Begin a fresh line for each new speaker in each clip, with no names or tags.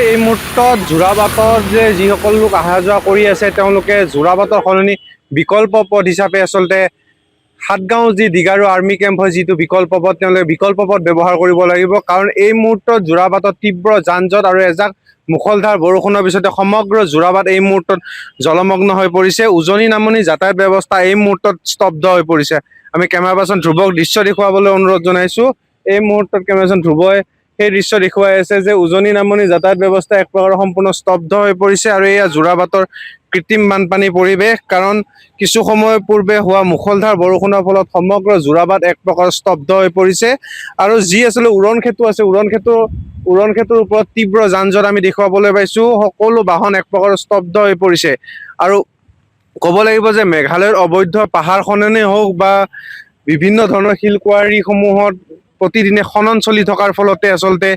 এই মুহূৰ্তত যোৰাবাটত যে যিসকল লোক অহা যোৱা কৰি আছে তেওঁলোকে যোৰাবাটৰ সলনি বিকল্প পথ হিচাপে আচলতে সাতগাঁও যি দিগাৰু আৰ্মি কেম্প হয় যিটো বিকল্প পথ তেওঁলোকে বিকল্প পথ ব্যৱহাৰ কৰিব লাগিব। কাৰণ এই মুহূৰ্তত যোৰাবাটত তীব্ৰ যান জঁট আৰু এজাক মুখলধাৰ বৰষুণৰ পিছতে সমগ্ৰ যোৰাবাট এই মুহূৰ্তত জলমগ্ন হৈ পৰিছে। উজনি নামনি যাতায়াত ব্যৱস্থা এই মুহূৰ্তত স্তব্ধ হৈ পৰিছে। আমি কেমেৰা পাৰ্চন ধ্ৰুৱক দৃশ্য দেখুৱাবলৈ অনুৰোধ জনাইছোঁ। এই মুহূৰ্তত কেমেৰা পাৰ্চন ধ্ৰুৱই সেই দৃশ্য দেখুৱাই আছে যে উজনি নামনি যাতায়াত ব্যৱস্থা এক প্ৰকাৰ সম্পূৰ্ণ স্তব্ধ হৈ পৰিছে আৰু এয়া যোৰাবাটৰ কৃত্ৰিম বানপানী পৰিৱেশ। কাৰণ কিছু সময় পূৰ্বে হোৱা মুখলধাৰ বৰষুণৰ ফলত সমগ্ৰ যোৰাবাট এক প্ৰকাৰ স্তব্ধ হৈ পৰিছে আৰু যি আচলতে উৰণ সেতু আছে উৰণ সেতুৰ ওপৰত তীব্ৰ যান জঁট আমি দেখুৱাবলৈ পাইছোঁ। সকলো বাহন এক প্ৰকাৰ স্তব্ধ হৈ পৰিছে আৰু ক'ব লাগিব যে মেঘালয়ৰ অবৈধ পাহাৰ খননেই হওক বা বিভিন্ন ধৰণৰ শিল কোৱাৰীসমূহত প্ৰতিদিনে খনন চলি থকাৰ ফলতে আচলতে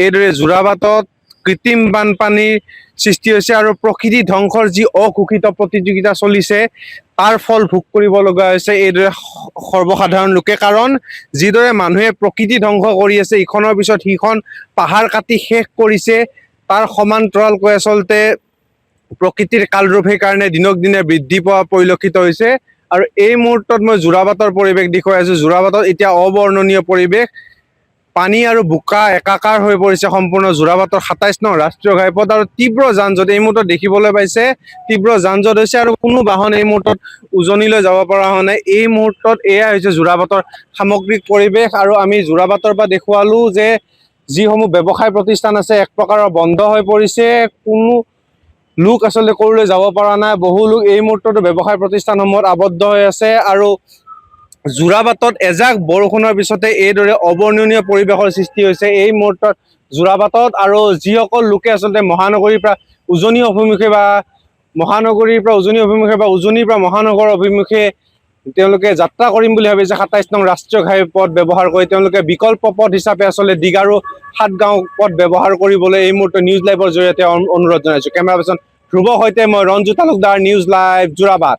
এইদৰে যোৰাবাটত কৃত্ৰিম বানপানীৰ সৃষ্টি হৈছে আৰু প্ৰকৃতি ধ্বংসৰ যি অঘোষিত প্ৰতিযোগিতা চলিছে তাৰ ফল ভোগ কৰিব লগা হৈছে এইদৰে সৰ্বসাধাৰণ লোকে। কাৰণ যিদৰে মানুহে প্ৰকৃতি ধ্বংস কৰি আছে, ইখনৰ পিছত সিখন পাহাৰ কাটি শেষ কৰিছে, তাৰ সমান্তৰালকৈ আচলতে প্ৰকৃতিৰ কালৰূপ সেইকাৰণে দিনক দিনে বৃদ্ধি পোৱা পৰিলক্ষিত হৈছে। আৰু এই মুহূৰ্তত মই যোৰাবাটৰ পৰিৱেশ দেখুৱাই আছোঁ। যোৰাবাটত এতিয়া অবৰ্ণনীয় পৰিৱেশ, পানী আৰু বোকা একাকাৰ হৈ পৰিছে সম্পূৰ্ণ যোৰাবাটৰ ২৭ নং ৰাষ্ট্ৰীয় ঘাইপথ আৰু তীব্ৰ যান জঁট এই মুহূৰ্তত দেখিবলৈ পাইছে। তীব্ৰ যান জঁট হৈছে আৰু কোনো বাহন এই মুহূৰ্তত উজনিলৈ যাব পৰা হোৱা নাই। এই মুহূৰ্তত এয়া হৈছে যোৰাবাটৰ সামগ্ৰিক পৰিৱেশ আৰু আমি যোৰাবাটৰ পৰা দেখুৱালোঁ যে যিসমূহ ব্যৱসায় প্ৰতিষ্ঠান আছে এক প্ৰকাৰৰ বন্ধ হৈ পৰিছে। কোনো লোক আচলতে ক'লৈ যাব পৰা নাই। বহু লোক এই মুহূৰ্ততো ব্যৱসায় প্ৰতিষ্ঠানসমূহত আবদ্ধ হৈ আছে আৰু যোৰাবাটত এজাক বৰষুণৰ পিছতে এইদৰে অবৰ্ণনীয় পৰিৱেশৰ সৃষ্টি হৈছে এই মুহূৰ্তত যোৰাবাটত। আৰু যিসকল লোকে আচলতে মহানগৰীৰ পৰা উজনি অভিমুখে বা উজনিৰ পৰা মহানগৰ অভিমুখে তেওঁলোকে যাত্ৰা কৰিম বুলি ভাবিছে ২৭ নং ৰাষ্ট্ৰীয় ঘাইপথ ব্যৱহাৰ কৰি, তেওঁলোকে বিকল্প পথ হিচাপে আচলতে দিগাৰু সাতগাঁও পথ ব্যৱহাৰ কৰিবলৈ এই মুহূৰ্তত নিউজ লাইভৰ জৰিয়তে অনুৰোধ জনাইছোঁ। কেমেৰা পাৰ্চন ধ্ৰুৱৰ সৈতে মই ৰঞ্জু তালুকদাৰ, নিউজ লাইভ যোৰাবাট।